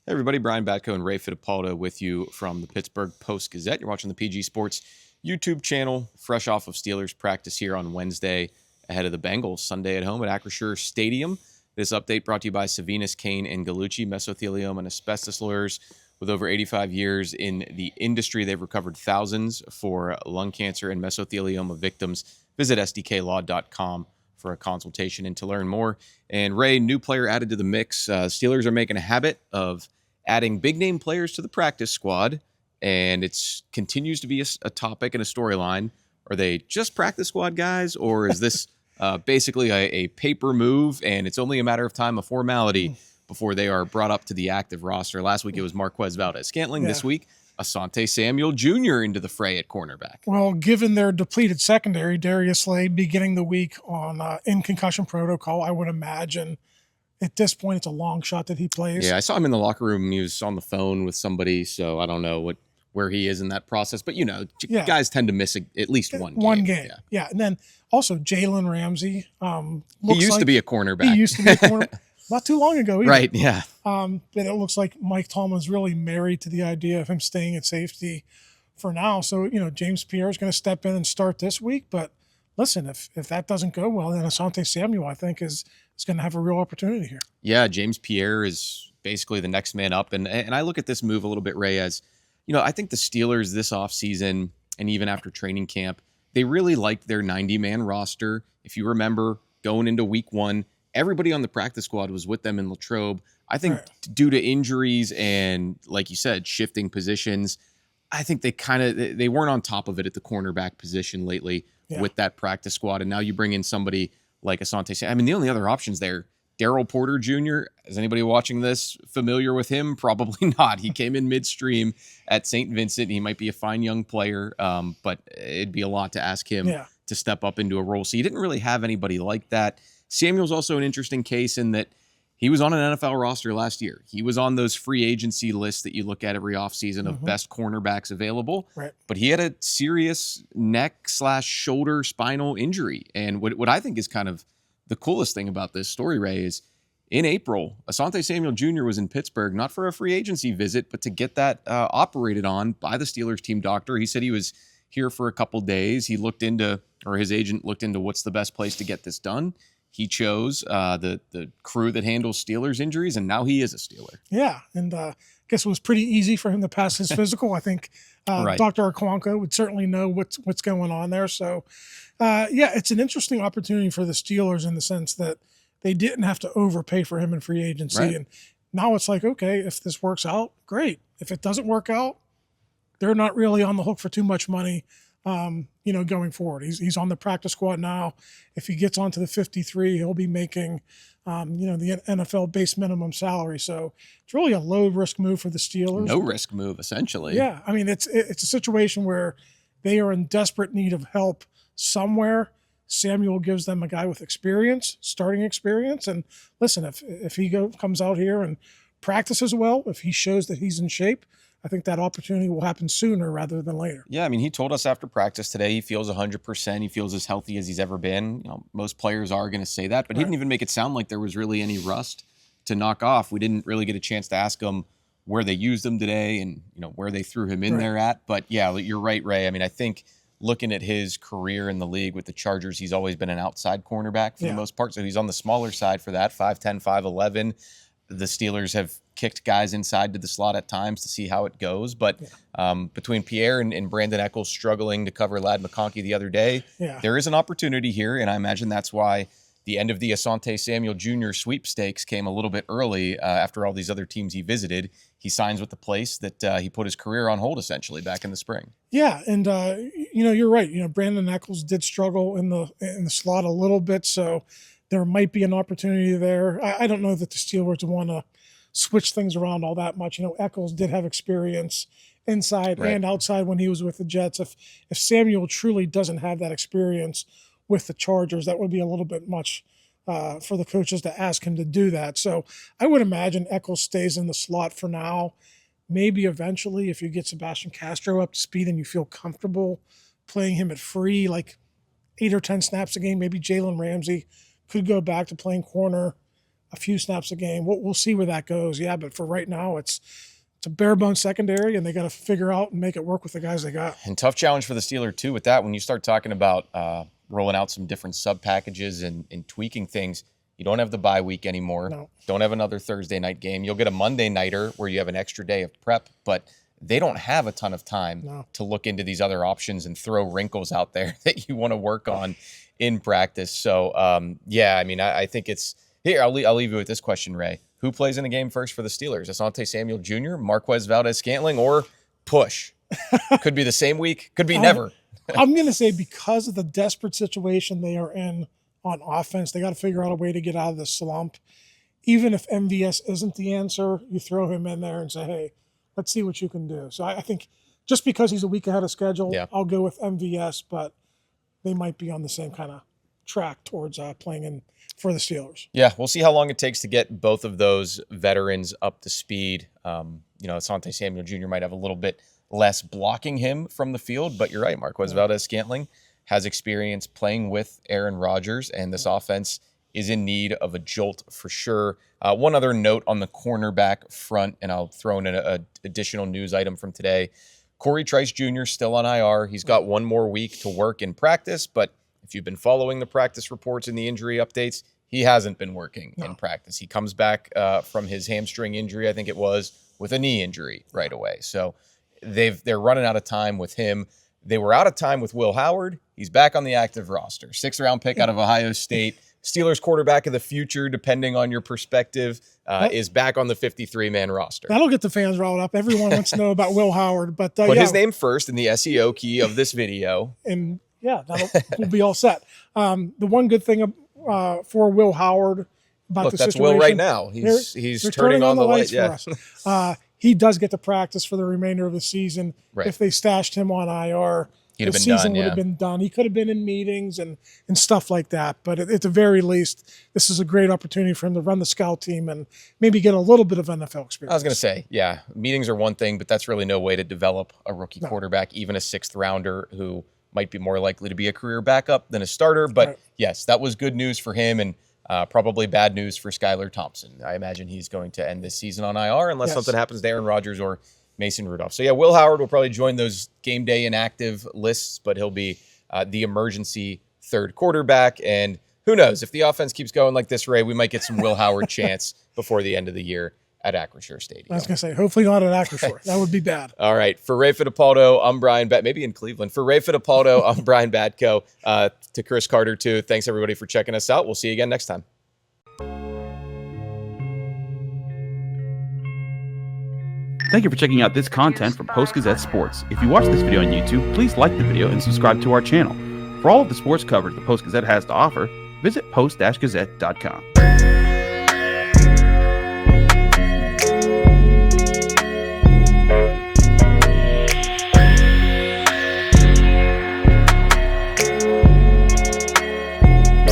Hey everybody, Brian Batko and Ray Fittipaldo with you from the Pittsburgh Post-Gazette. You're watching the PG Sports YouTube channel, fresh off of Steelers practice here on Wednesday ahead of the Bengals Sunday at home at Acrisure Stadium. This update brought to you by Savinas, Kane, and Gallucci, mesothelioma and asbestos lawyers. With over 85 years in the industry, they've recovered thousands for lung cancer and mesothelioma victims. Visit sdklaw.com for a consultation and to learn more. And Ray, new player added to the mix. Steelers are making a habit of adding big-name players to the practice squad, and it continues to be a topic and a storyline. Are they just practice squad guys, or is this basically a paper move, and it's only a matter of time, a formality, before they are brought up to the active roster? Last week it was Marquez Valdes-Scantling. This week, Asante Samuel Jr. into the fray at cornerback. Well, given their depleted secondary, Darius beginning the week on in concussion protocol, I would imagine at this point it's a long shot that he plays. Yeah, I saw him in the locker room. He was on the phone with somebody, so I don't know where he is in that process. But, guys tend to miss at least one game. Yeah, and then also Jalen Ramsey. He used to be a cornerback. He used to be a cornerback. Not too long ago either. Right, yeah. But it looks like Mike Tomlin's really married to the idea of him staying at safety for now. So, James Pierre is going to step in and start this week. But listen, if that doesn't go well, then Asante Samuel, I think, is going to have a real opportunity here. Yeah, James Pierre is basically the next man up. And I look at this move a little bit, Ray, as, I think the Steelers this offseason and even after training camp, they really liked their 90-man roster. If you remember, going into week one, everybody on the practice squad was with them in Latrobe. I think due to injuries and, like you said, shifting positions, I think they weren't on top of it at the cornerback position lately with that practice squad. And now you bring in somebody like Asante. I mean, the only other options there, Daryl Porter Jr. Is anybody watching this familiar with him? Probably not. He came in midstream at St. Vincent. He might be a fine young player, but it'd be a lot to ask him to step up into a role. So you didn't really have anybody like that. Samuel's also an interesting case in that he was on an NFL roster last year. He was on those free agency lists that you look at every offseason of best cornerbacks available. Right. But he had a serious neck/shoulder spinal injury. And what I think is kind of the coolest thing about this story, Ray, is in April, Asante Samuel Jr. was in Pittsburgh, not for a free agency visit, but to get that operated on by the Steelers team doctor. He said he was here for a couple days. His agent looked into what's the best place to get this done. He chose the crew that handles Steelers injuries, and now he is a Steeler. Yeah, and I guess it was pretty easy for him to pass his physical. I think Dr. Akwanko would certainly know what's going on there. So, it's an interesting opportunity for the Steelers in the sense that they didn't have to overpay for him in free agency. Right. And now it's like, okay, if this works out, great. If it doesn't work out, they're not really on the hook for too much money. Going forward. He's on the practice squad now. If he gets onto the 53, he'll be making, the NFL base minimum salary. So it's really a low-risk move for the Steelers. No-risk move, essentially. Yeah, I mean, it's a situation where they are in desperate need of help somewhere. Samuel gives them a guy with experience, starting experience. And listen, if he comes out here and practices well, if he shows that he's in shape, I think that opportunity will happen sooner rather than later. Yeah, I mean, he told us after practice today he feels 100%. He feels as healthy as he's ever been. Most players are going to say that, but he didn't even make it sound like there was really any rust to knock off. We didn't really get a chance to ask him where they used him today and where they threw him in there at. But yeah, you're right, Ray. I mean, I think looking at his career in the league with the Chargers, he's always been an outside cornerback for the most part. So he's on the smaller side for that, 5'10", 5'11". The Steelers have kicked guys inside to the slot at times to see how it goes. But between Pierre and Brandin Echols struggling to cover Ladd McConkey the other day, there is an opportunity here. And I imagine that's why the end of the Asante Samuel Jr. sweepstakes came a little bit early after all these other teams he visited. He signs with the place that he put his career on hold, essentially, back in the spring. Yeah, and, you're right. Brandin Echols did struggle in the slot a little bit, so there might be an opportunity there. I don't know that the Steelers want to switch things around all that much. Echols did have experience inside and outside when he was with the Jets. If Samuel truly doesn't have that experience with the Chargers, that would be a little bit much for the coaches to ask him to do that. So I would imagine Echols stays in the slot for now. Maybe eventually, if you get Sebastian Castro up to speed and you feel comfortable playing him at free, like 8 or 10 snaps a game, maybe Jalen Ramsey could go back to playing corner a few snaps a game. We'll see where that goes. Yeah, but for right now, it's a bare bones secondary, and they got to figure out and make it work with the guys they got. And tough challenge for the Steelers too with that. When you start talking about rolling out some different sub packages and tweaking things, you don't have the bye week anymore. No. Don't have another Thursday night game. You'll get a Monday nighter where you have an extra day of prep, but they don't have a ton of time to look into these other options and throw wrinkles out there that you want to work on in practice. So, yeah, I mean, I think it's here. I'll leave you with this question, Ray. Who plays in the game first for the Steelers? Asante Samuel Jr., Marquez Valdes-Scantling, or push? Could be the same week. Could be never. I'm going to say because of the desperate situation they are in on offense, they got to figure out a way to get out of this slump. Even if MVS isn't the answer, you throw him in there and say, hey, let's see what you can do. So I think just because he's a week ahead of schedule, I'll go with MVS, but they might be on the same kind of track towards playing in for the Steelers. Yeah, we'll see how long it takes to get both of those veterans up to speed. Asante Samuel Jr. might have a little bit less blocking him from the field, but you're right. Marquez Valdes-Scantling has experience playing with Aaron Rodgers, and this offense is in need of a jolt for sure. One other note on the cornerback front, and I'll throw in an additional news item from today. Corey Trice Jr. still on IR. He's got one more week to work in practice, but if you've been following the practice reports and the injury updates, he hasn't been working in practice. He comes back from his hamstring injury, I think it was, with a knee injury right away. So they're running out of time with him. They were out of time with Will Howard. He's back on the active roster. 6th-round pick out of Ohio State. Steelers quarterback of the future, depending on your perspective, is back on the 53-man roster. That'll get the fans riled up. Everyone wants to know about Will Howard. But put his name first in the SEO key of this video. And, we'll be all set. The one good thing for Will Howard about the that's situation. Will right now. He's turning on the lights for us. He does get to practice for the remainder of the season. Right. If they stashed him on IR, the season would have been done. He could have been in meetings and stuff like that. But at the very least, this is a great opportunity for him to run the scout team and maybe get a little bit of NFL experience. I was going to say, meetings are one thing, but that's really no way to develop a rookie quarterback, even a 6th-rounder who might be more likely to be a career backup than a starter. But yes, that was good news for him, and probably bad news for Skylar Thompson. I imagine he's going to end this season on IR unless something happens to Aaron Rodgers or Mason Rudolph. So, Will Howard will probably join those game day inactive lists, but he'll be the emergency third quarterback. And who knows, if the offense keeps going like this, Ray, we might get some Will Howard chance before the end of the year at Acrisure Stadium. I was going to say, hopefully not at Acrisure. That would be bad. All right. For Ray Fittipaldo, I'm Brian maybe in Cleveland. For Ray Fittipaldo, I'm Brian Batko. To Chris Carter, too. Thanks, everybody, for checking us out. We'll see you again next time. Thank you for checking out this content from Post-Gazette Sports. If you watch this video on YouTube, please like the video and subscribe to our channel. For all of the sports coverage the Post-Gazette has to offer, visit post-gazette.com.